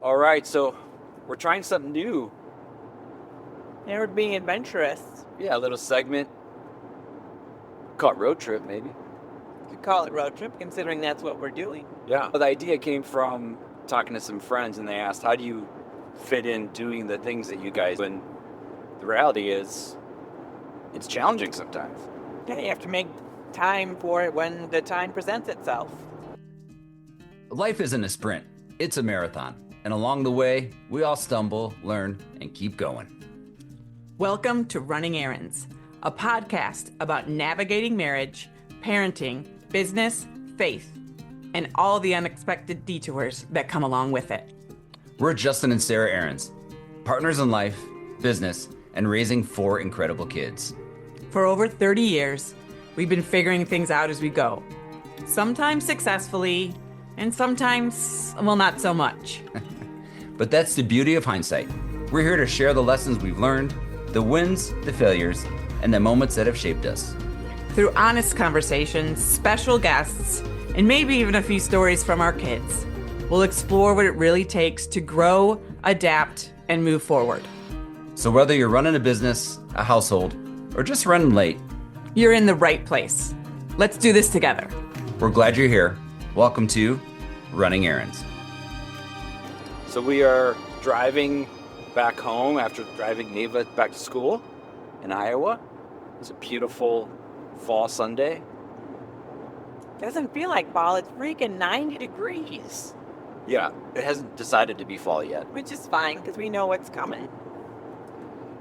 All right, so we're trying something new. And we're being adventurous. Yeah, a little segment. Call it road trip, maybe. You could call it road trip, considering that's what we're doing. Yeah. The idea came from talking to some friends, and they asked, how do you fit in doing the things that you guys do? And the reality is, it's challenging sometimes. Yeah, you have to make time for it when the time presents itself. Life isn't a sprint, it's a marathon. And along the way, we all stumble, learn, and keep going. Welcome to Running Ahrens, a podcast about navigating marriage, parenting, business, faith, and all the unexpected detours that come along with it. We're Justin and Sarah Ahrens, partners in life, business, and raising 4 incredible kids. For over 30 years, we've been figuring things out as we go. Sometimes successfully, and sometimes, well, not so much. But that's the beauty of hindsight. We're here to share the lessons we've learned, the wins, the failures, and the moments that have shaped us. Through honest conversations, special guests, and maybe even a few stories from our kids, we'll explore what it really takes to grow, adapt, and move forward. So whether you're running a business, a household, or just running late, you're in the right place. Let's do this together. We're glad you're here. Welcome to Running Ahrens. So we are driving back home after driving Neva back to school in Iowa. It's a beautiful fall Sunday. Doesn't feel like fall. It's freaking 90 degrees. Yeah, it hasn't decided to be fall yet. Which is fine because we know what's coming.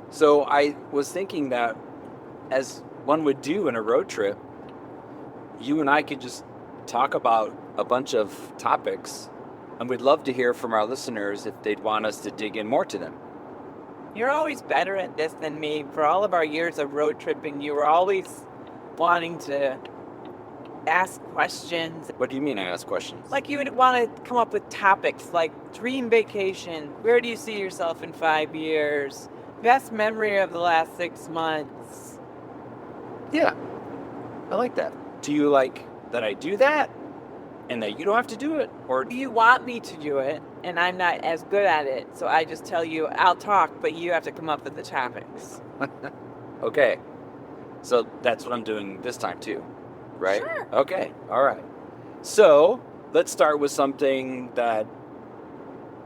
So I was thinking that as one would do in a road trip, you and I could just talk about a bunch of topics, and we'd love to hear from our listeners if they'd want us to dig in more to them. You're always better at this than me. For all of our years of road tripping, you were always wanting to ask questions. What do you mean I ask questions? Like you would want to come up with topics like dream vacation, where do you see yourself in 5 years, best memory of the last 6 months. Yeah, I like that. Do you like that I do that and that you don't have to do it? Or do you want me to do it and I'm not as good at it, so I just tell you I'll talk, but you have to come up with the topics? Okay, so that's what I'm doing this time too, right? Sure. Okay, all right. So let's start with something that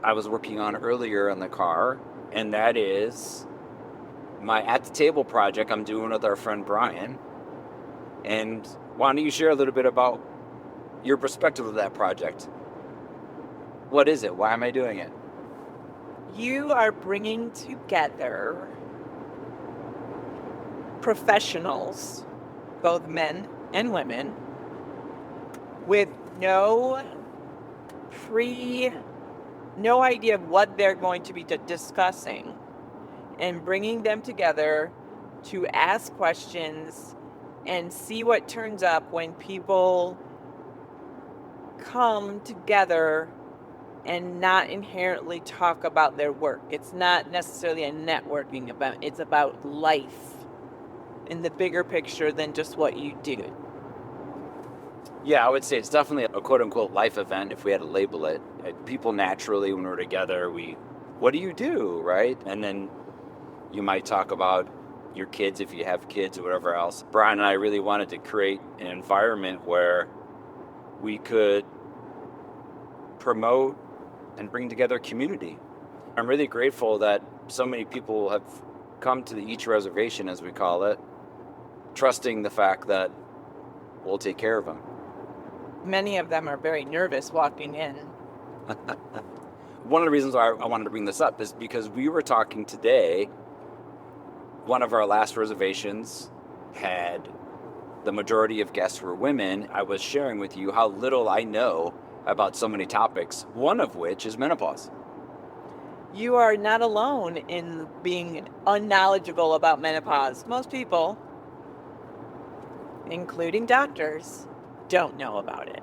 I was working on earlier in the car, and that is my at the table project I'm doing with our friend Brian. And why don't you share a little bit about your perspective of that project? What is it? Why am I doing it? You are bringing together professionals, both men and women, with no idea of what they're going to be discussing, and bringing them together to ask questions and see what turns up when people come together and not inherently talk about their work. It's not necessarily a networking event. It's about life in the bigger picture than just what you do. Yeah, I would say it's definitely a quote-unquote life event if we had to label it. People naturally, when we're together, what do you do, right? And then you might talk about your kids if you have kids or whatever else. Brian and I really wanted to create an environment where we could promote and bring together community. I'm really grateful that so many people have come to the Each Reservation, as we call it, trusting the fact that we'll take care of them. Many of them are very nervous walking in. One of the reasons why I wanted to bring this up is because we were talking today. One of our last reservations had the majority of guests were women. I was sharing with you how little I know about so many topics, one of which is menopause. You are not alone in being unknowledgeable about menopause. Most people, including doctors, don't know about it.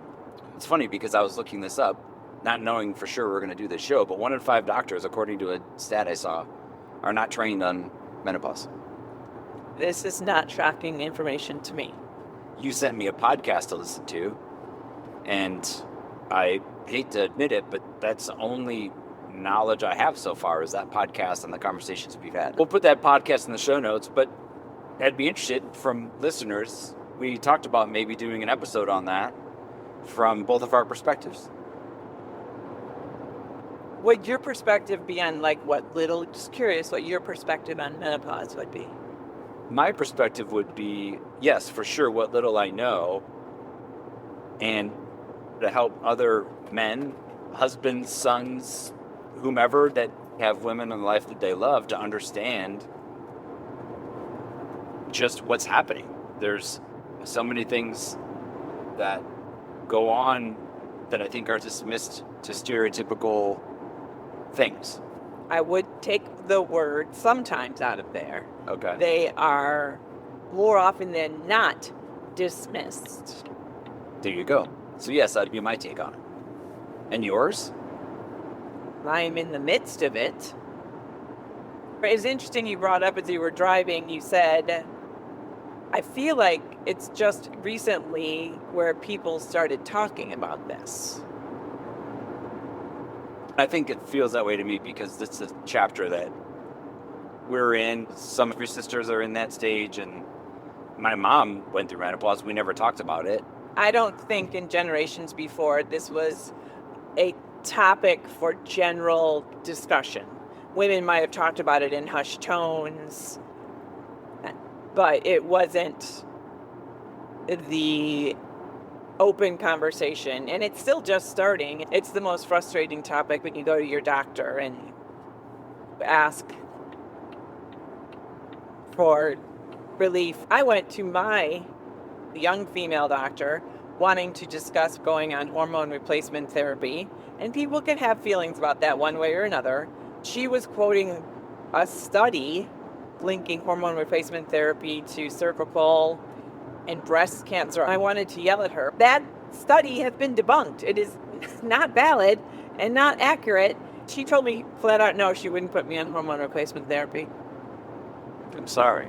It's funny because I was looking this up, not knowing for sure we're going to do this show, but 1 in 5 doctors, according to a stat I saw, are not trained on menopause. This is not shocking information to me. You sent me a podcast to listen to, and I hate to admit it, but that's only knowledge I have so far is that podcast and the conversations we've had. We'll put that podcast in the show notes, but I'd be interested from listeners. We talked about maybe doing an episode on that from both of our perspectives. Would your perspective be on just curious what your perspective on menopause would be? My perspective would be, yes, for sure, what little I know, and to help other men, husbands, sons, whomever that have women in life that they love to understand just what's happening. There's so many things that go on that I think are dismissed to stereotypical things. I would take the word sometimes out of there. Okay. They are more often than not dismissed. There you go. So yes, that'd be my take on it. And yours? I am in the midst of it. It's interesting you brought up as you were driving, you said, I feel like it's just recently where people started talking about this. I think it feels that way to me because this is a chapter that we're in. Some of your sisters are in that stage, and my mom went through menopause. We never talked about it. I don't think in generations before this was a topic for general discussion. Women might have talked about it in hushed tones, but it wasn't the open conversation, and it's still just starting. It's the most frustrating topic when you go to your doctor and ask for relief. I went to my young female doctor wanting to discuss going on hormone replacement therapy, and people can have feelings about that one way or another. She was quoting a study linking hormone replacement therapy to cervical and breast cancer. I wanted to yell at her. That study has been debunked. It is not valid and not accurate. She told me flat out no, she wouldn't put me on hormone replacement therapy. I'm sorry.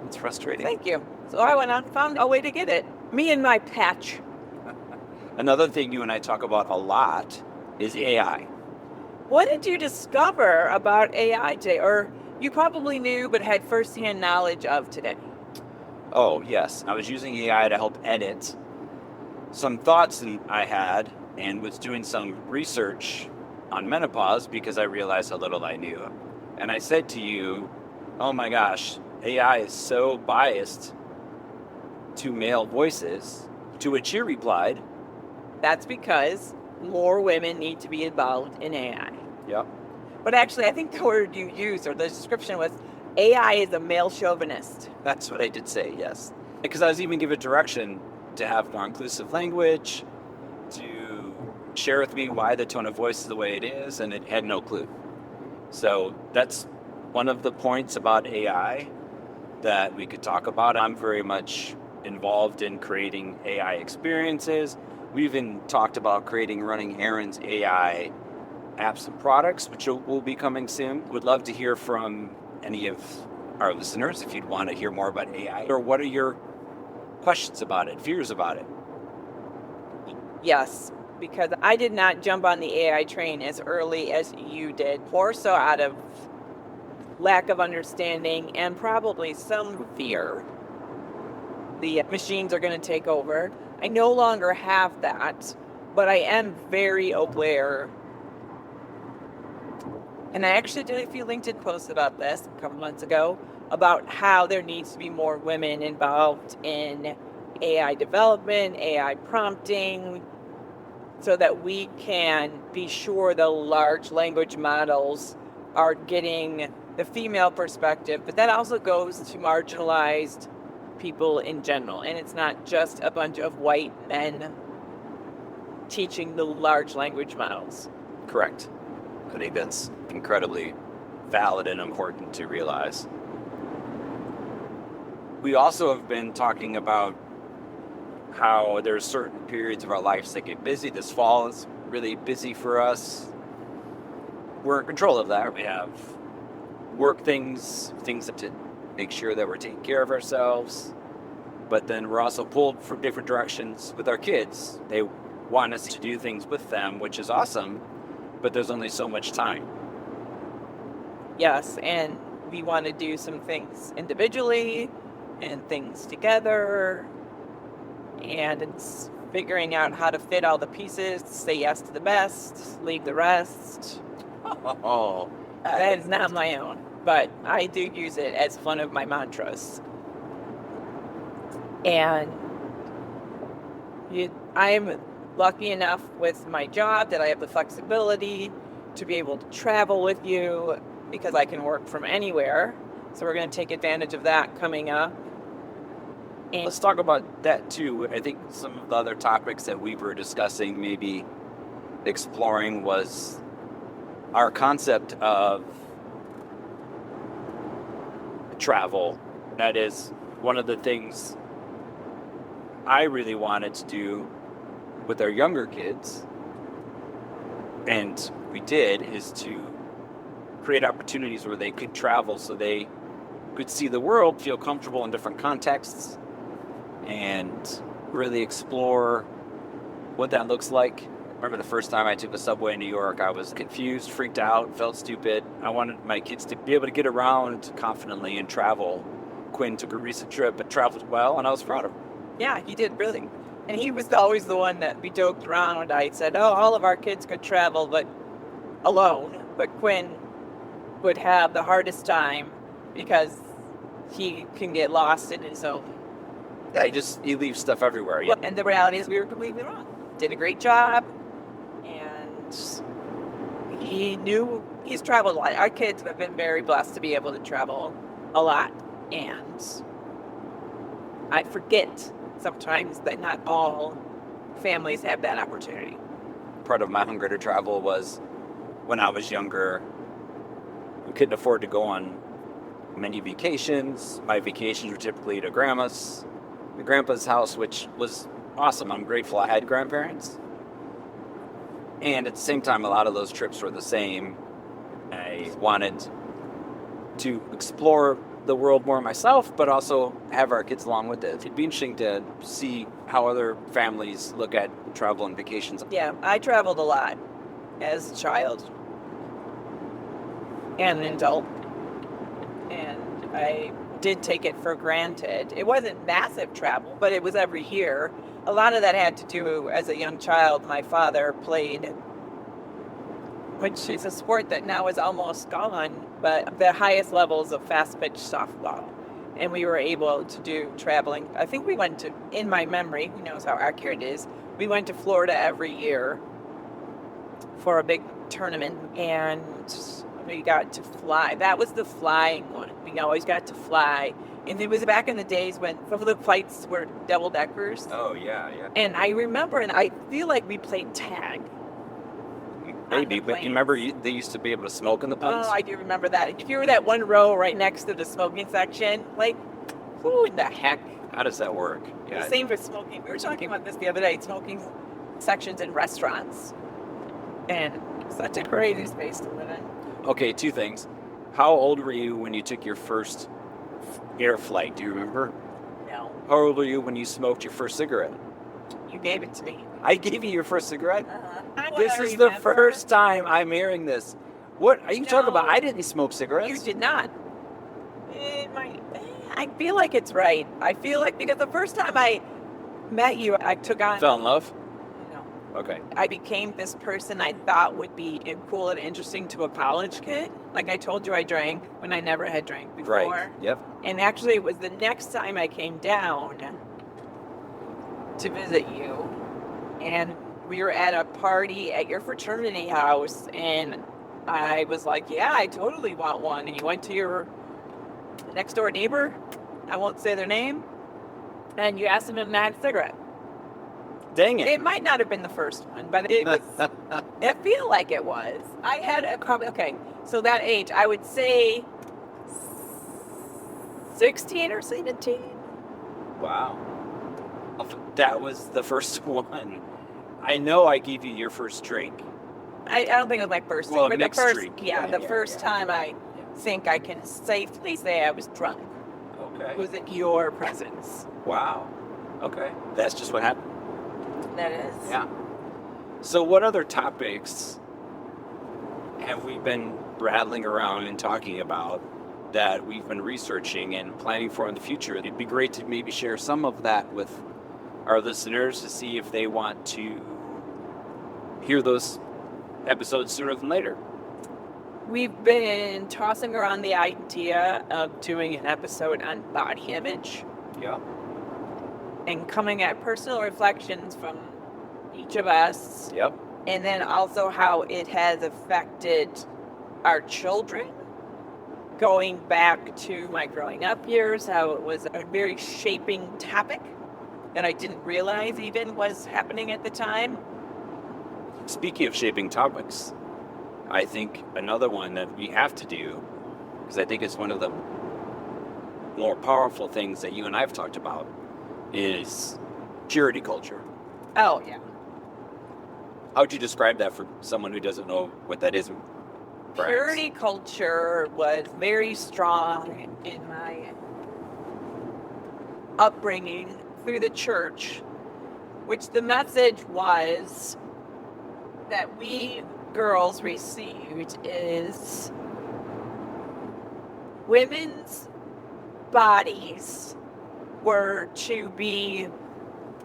It's frustrating. Thank you. So I went out and found a way to get it. Me and my patch. Another thing you and I talk about a lot is AI. What did you discover about AI today? Or you probably knew but had firsthand knowledge of today? Oh, yes. I was using AI to help edit some thoughts that I had and was doing some research on menopause because I realized how little I knew. And I said to you, oh my gosh, AI is so biased to male voices, to which you replied, that's because more women need to be involved in AI. Yep. But actually, I think the word you used or the description was AI is a male chauvinist. That's what I did say, yes. Because I was even given direction to have more inclusive language, to share with me why the tone of voice is the way it is, and it had no clue. So that's one of the points about AI that we could talk about. I'm very much involved in creating AI experiences. We even talked about creating Running Ahrens AI apps and products, which will be coming soon. Would love to hear from any of our listeners if you'd want to hear more about AI, or what are your questions about it, fears about it? Yes, because I did not jump on the AI train as early as you did, more so out of lack of understanding and probably some fear. The machines are going to take over. I no longer have that, but I am very aware. And I actually did a few LinkedIn posts about this a couple months ago, about how there needs to be more women involved in AI development, AI prompting, so that we can be sure the large language models are getting the female perspective. But that also goes to marginalized people in general. And it's not just a bunch of white men teaching the large language models. Correct. I think that's incredibly valid and important to realize. We also have been talking about how there's certain periods of our lives that get busy. This fall is really busy for us. We're in control of that. We have work things to make sure that we're taking care of ourselves. But then we're also pulled from different directions with our kids. They want us to do things with them, which is awesome. but there's only so much time. Yes, and we want to do some things individually and things together. And it's figuring out how to fit all the pieces, say yes to the best, leave the rest. Oh, That is not my own, but I do use it as one of my mantras. And I'm lucky enough with my job that I have the flexibility to be able to travel with you because I can work from anywhere. So we're going to take advantage of that coming up. And let's talk about that too. I think some of the other topics that we were discussing, maybe exploring, was our concept of travel. That is one of the things I really wanted to do with our younger kids, and we did, is to create opportunities where they could travel so they could see the world, feel comfortable in different contexts, and really explore what that looks like. I remember the first time I took the subway in New York, I was confused, freaked out, felt stupid. I wanted my kids to be able to get around confidently and travel. Quinn took a recent trip and traveled well, and I was proud of him. yeah, he did really. And he was always the one that we joked around. I said, oh, all of our kids could travel, but alone. But Quinn would have the hardest time because he can get lost in his own. Yeah, he leaves stuff everywhere. Yeah. And the reality is we were completely wrong. Did a great job. And he's traveled a lot. Our kids have been very blessed to be able to travel a lot. And I forget sometimes that not all families have that opportunity. Part of my hunger to travel was when I was younger, we couldn't afford to go on many vacations. My vacations were typically to my grandpa's house, which was awesome. I'm grateful I had grandparents. And at the same time, a lot of those trips were the same. I wanted to explore the world more myself, but also have our kids along with it. It'd be interesting to see how other families look at travel and vacations. Yeah, I traveled a lot as a child and an adult. And I did take it for granted. It wasn't massive travel, but it was every year. A lot of that had to do, as a young child, my father played, which is a sport that now is almost gone, but the highest levels of fast pitch softball. And we were able to do traveling. I think we went to, in my memory, who knows how accurate it is, we went to Florida every year for a big tournament, and we got to fly. That was the flying one. We always got to fly. And it was back in the days when some of the flights were double-deckers. Oh, yeah, yeah. And I remember, and I feel like we played tag. Maybe, but you remember they used to be able to smoke in the planes? Oh, I do remember that. If you were that one row right next to the smoking section, like, who in the heck? How does that work? The same for smoking. We were talking about this the other day, smoking sections in restaurants. And such a crazy space to live in. Okay, two things. How old were you when you took your first air flight? Do you remember? No. How old were you when you smoked your first cigarette? You gave it to me. I gave you your first cigarette? Uh-huh. This is the first time I'm hearing this. What are you talking about? I didn't smoke cigarettes. You did not. I feel like it's right. I feel like because the first time I met you, I took on... Fell in love? No. Okay. I became this person I thought would be cool and interesting to a college kid. Like I told you, I drank when I never had drank before. Right. Yep. And actually, it was the next time I came down to visit you, and we were at a party at your fraternity house, and I was like, yeah, I totally want one. And you went to your next door neighbor, I won't say their name, and you asked them if they had a cigarette. Dang it. It might not have been the first one, but it was, it feel like it was. I had probably, okay, so that age, I would say 16 or 17. Wow. That was the first one. I know I gave you your first drink. I don't think it was my first Well, drink, but mixed the first, drink. the first time I think I can safely say I was drunk. Okay. Was in your presence. Wow. Okay. That's just what happened. That is. Yeah. So what other topics have we been rattling around and talking about that we've been researching and planning for in the future? It'd be great to maybe share some of that with our listeners to see if they want to hear those episodes sooner than later. We've been tossing around the idea of doing an episode on body image Yeah. and coming at personal reflections from each of us, Yep. and then also how it has affected our children. Going back to my growing up years, how it was a very shaping topic that I didn't realize even was happening at the time. Speaking of shaping topics, I think another one that we have to do, because I think it's one of the more powerful things that you and I have talked about, is purity culture. Oh, yeah. How would you describe that for someone who doesn't know what that is? Perhaps? Purity culture was very strong in my upbringing through the church, which the message was that we girls received is women's bodies were to be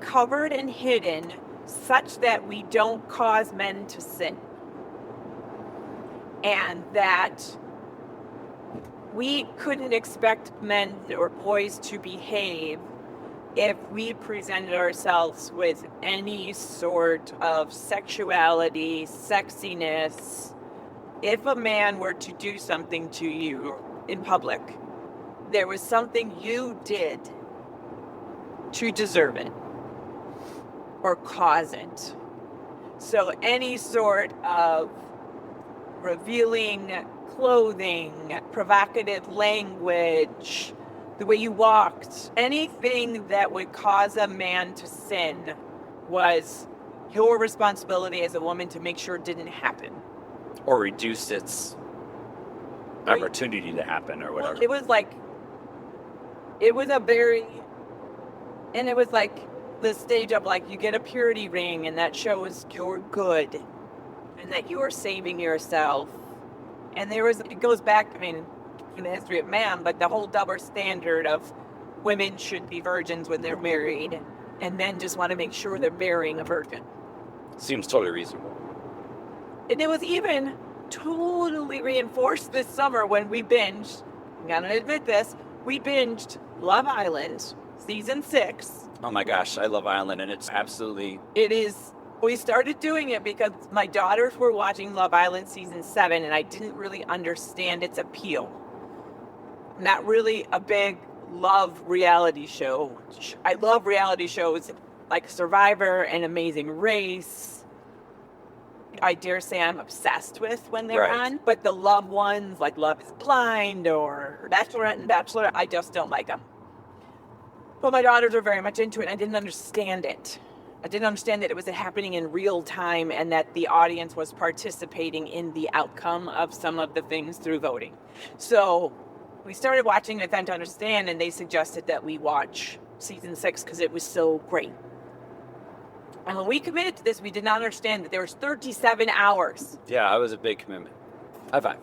covered and hidden such that we don't cause men to sin. And that we couldn't expect men or boys to behave if we presented ourselves with any sort of sexuality, sexiness. If a man were to do something to you in public, there was something you did to deserve it or cause it. So any sort of revealing clothing, provocative language, the way you walked, anything that would cause a man to sin was your responsibility as a woman to make sure it didn't happen. Or reduce its opportunity to happen or whatever. Well, it was like the stage of like you get a purity ring and that shows you're good and that you are saving yourself. And it goes back, in the history of man, but the whole double standard of women should be virgins when they're married and men just want to make sure they're marrying a virgin. Seems totally reasonable. And it was even totally reinforced this summer when we binged, I'm gonna admit this, we binged Love Island season 6. Oh my gosh, I love Island, and it's absolutely... We started doing it because my daughters were watching Love Island season 7 and I didn't really understand its appeal. Not really a big love reality show. I love reality shows like Survivor and Amazing Race. I dare say I'm obsessed with when they're Right. on. But the love ones, like Love is Blind or Bachelorette and Bachelor, I just don't like them. But my daughters are very much into it. I didn't understand it. I didn't understand that it was happening in real time and that the audience was participating in the outcome of some of the things through voting. So we started watching it then to understand, and they suggested that we watch season 6 because it was so great. And when we committed to this, we did not understand that there was 37 hours. Yeah, it was a big commitment. High five.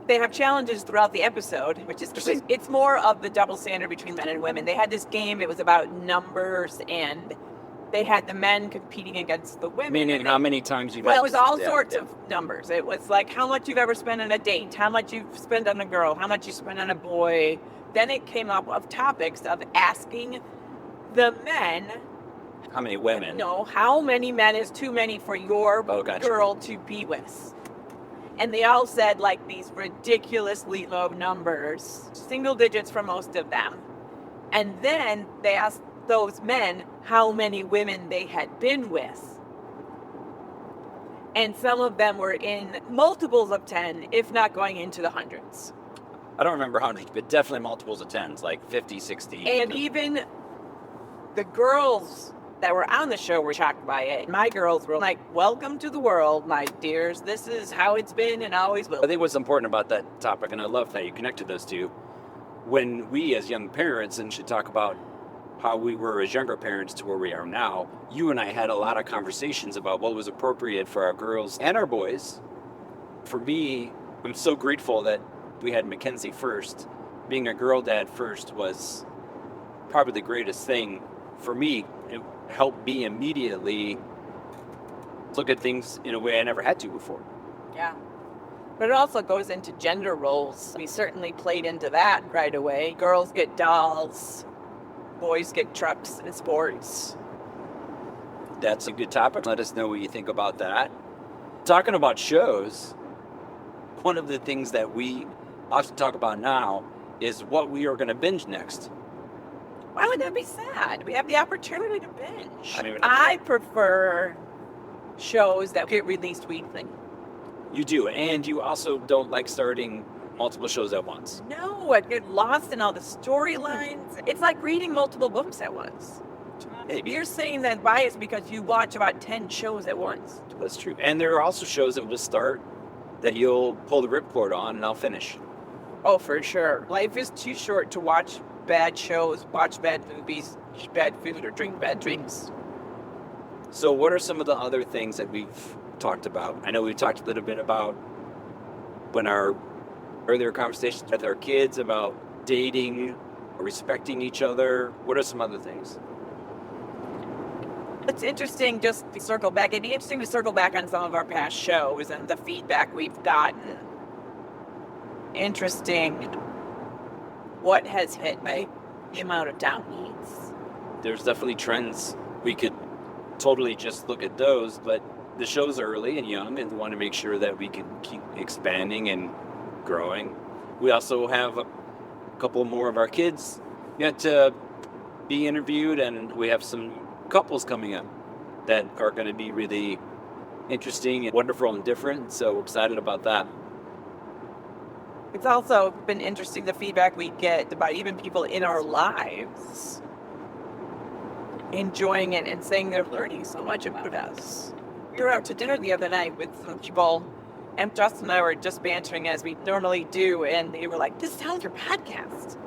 They have challenges throughout the episode, which is it's more of the double standard between men and women. They had this game, it was about numbers, and they had the men competing against the women. Meaning how many times you've Well, had it was to- all yeah, sorts yeah. of numbers. It was like how much you've ever spent on a date, how much you've spent on a girl, how much you spent on a boy. Then it came up of topics of asking the men, How many women? how many men is too many for your Gotcha. girl to be with? And they all said like these ridiculously low numbers, single digits for most of them. And then they asked those men how many women they had been with. And some of them were in multiples of 10, if not going into the hundreds. I don't remember how many, but definitely multiples of 10s, like 50, 60. And even the girls that were on the show were shocked by it. My girls were like, welcome to the world, my dears. This is how it's been and always will. I think what's important about that topic, and I love that you connected those two, when we as young parents and should talk about how we were as younger parents to where we are now, you and I had a lot of conversations about what was appropriate for our girls and our boys For me, I'm so grateful that we had Mackenzie first. Being a girl dad first was probably the greatest thing for me. It helped me immediately look at things in a way I never had to before. Yeah. But it also goes into gender roles. We certainly played into that right away. Girls get dolls, boys get trucks and sports. That's a good topic. Let us know what you think about that. Talking about shows, one of the things that we often talk about now is what we are going to binge next. Why would that be sad? We have the opportunity to binge. I mean, I prefer shows that get released weekly. You do, and you also don't like starting multiple shows at once. No, I get lost in all the storylines. It's like reading multiple books at once. Maybe. You're saying that bias because you watch about 10 shows at once. That's true. And there are also shows that will just start that you'll pull the ripcord on and I'll finish. Oh, for sure. Life is too short to watch bad shows, watch bad movies, eat bad food, or drink bad drinks. So what are some of the other things that we've talked about? I know we talked a little bit about when our earlier conversations with our kids about dating, respecting each other. What are some other things? It's interesting just to circle back. It'd be interesting to circle back on some of our past shows and the feedback we've gotten. Interesting what has hit by the amount of downloads. There's definitely trends. We could totally just look at those, but the show's early and young and we want to make sure that we can keep expanding and growing. We also have a couple more of our kids yet to be interviewed, and we have some couples coming up that are going to be really interesting and wonderful and different, so we're excited about that. It's also been interesting the feedback we get about even people in our lives enjoying it and saying they're learning so much about us. We were out to dinner the other night with some people, and Justin and I were just bantering as we normally do, and they were like, "This sounds your podcast."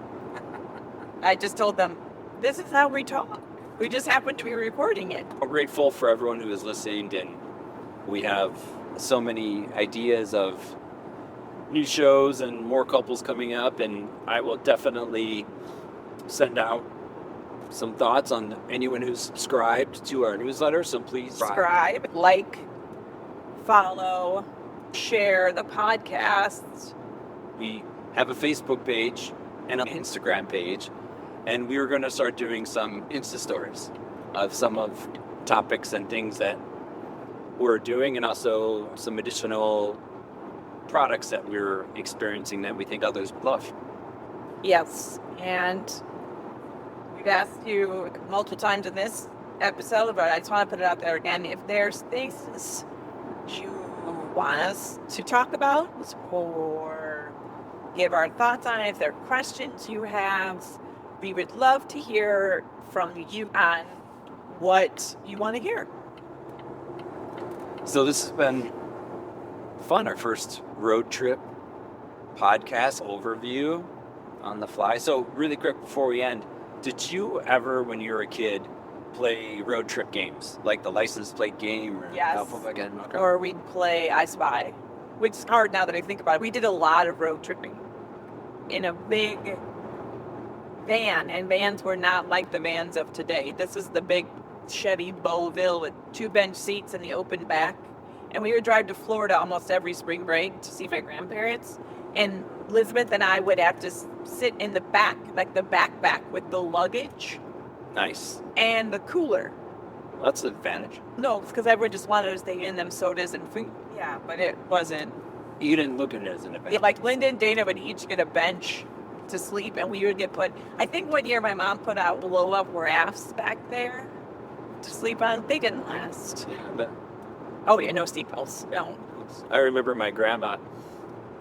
I just told them, "This is how we talk. We just happen to be recording it." I'm grateful for everyone who is listening, and we have so many ideas of new shows and more couples coming up, and I will definitely send out some thoughts on anyone who's subscribed to our newsletter, so please Subscribe, like, follow, share the podcast. We have a Facebook page and an Instagram page, and we are going to start doing some Insta stories of some of topics and things that we're doing, and also some additional products that we're experiencing that we think others would love. Yes, and we've asked you multiple times in this episode, but I just want to put it out there again. If there's things you want us to talk about or give our thoughts on it, if there are questions you have, we would love to hear from you on what you want to hear. So this has been fun, our first road trip podcast overview on the fly. So really quick before we end, did you ever, when you were a kid, play road trip games, like the license plate game? Or Yes. again? Okay. Or we'd play I Spy, which is hard now that I think about it. We did a lot of road tripping in a big van, and vans were not like the vans of today. This is the big Chevy Beauville with 2 bench seats and the open back. And we would drive to Florida almost every spring break to see my grandparents. And Elizabeth and I would have to sit in the back, like the backpack with the luggage Nice. and the cooler. That's an advantage. No, because everyone just wanted to stay in them sodas and food. Yeah, but it wasn't. You didn't look at it as an advantage. Like Linda and Dana would each get a bench to sleep, and we would get put. I think one year my mom put out blow-up rafts back there to sleep on. They didn't last. Yeah, but Oh yeah, no seatbelts. No. I remember my grandma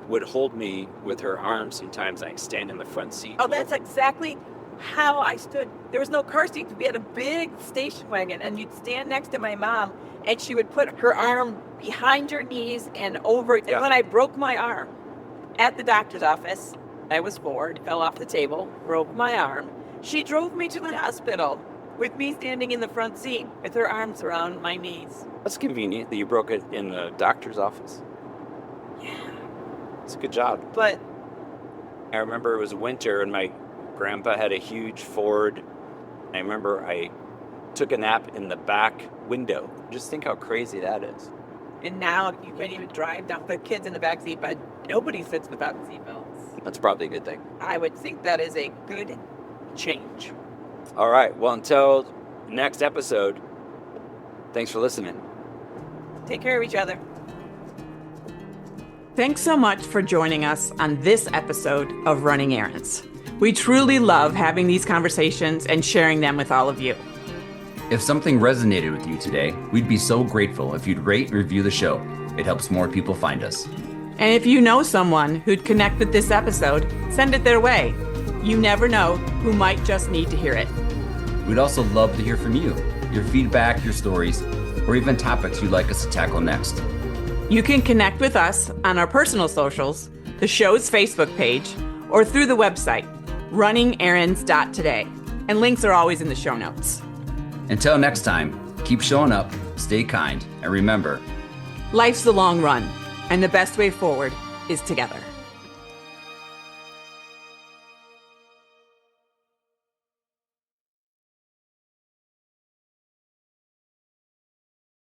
would hold me with her arms. Sometimes I'd stand in the front seat. Oh, that's exactly how I stood. There was no car seats. We had a big station wagon, and you'd stand next to my mom, and she would put her arm behind her knees and over it. Yeah. And when I broke my arm at the doctor's office, I was 4, it fell off the table, broke my arm. She drove me to the hospital with me standing in the front seat with her arms around my knees. That's convenient that you broke it in the doctor's office. Yeah. It's a good job. But I remember it was winter and my grandpa had a huge Ford. I remember I took a nap in the back window. Just think how crazy that is. and now you can't even drive down the kids in the back seat, but nobody sits without seatbelts. That's probably a good thing. I would think that is a good change. All right. Well, until next episode, thanks for listening. Take care of each other. Thanks so much for joining us on this episode of Running Errands. We truly love having these conversations and sharing them with all of you. If something resonated with you today, we'd be so grateful if you'd rate and review the show. It helps more people find us. And if you know someone who'd connect with this episode, send it their way. You never know who might just need to hear it. We'd also love to hear from you, your feedback, your stories, or even topics you'd like us to tackle next. You can connect with us on our personal socials, the show's Facebook page, or through the website, runningerrands.today. And links are always in the show notes. Until next time, keep showing up, stay kind, and remember, Life's the long run, and the best way forward is together.